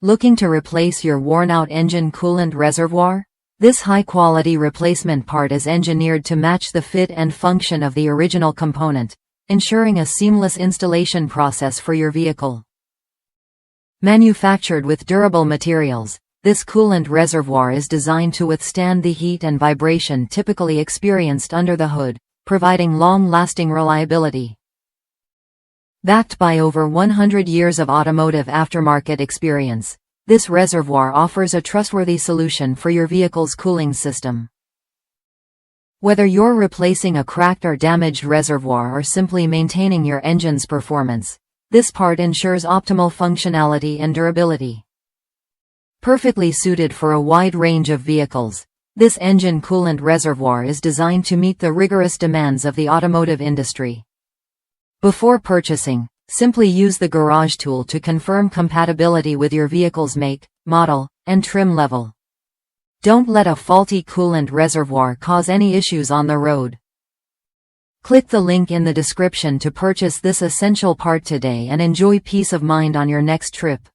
Looking to replace your worn-out engine coolant reservoir? This high-quality replacement part is engineered to match the fit and function of the original component, ensuring a seamless installation process for your vehicle. Manufactured with durable materials, this coolant reservoir is designed to withstand the heat and vibration typically experienced under the hood, providing long-lasting reliability. Backed by over 100 years of automotive aftermarket experience, this reservoir offers a trustworthy solution for your vehicle's cooling system. Whether you're replacing a cracked or damaged reservoir or simply maintaining your engine's performance, this part ensures optimal functionality and durability. Perfectly suited for a wide range of vehicles, this engine coolant reservoir is designed to meet the rigorous demands of the automotive industry. Before purchasing, simply use the garage tool to confirm compatibility with your vehicle's make, model, and trim level. Don't let a faulty coolant reservoir cause any issues on the road. Click the link in the description to purchase this essential part today and enjoy peace of mind on your next trip.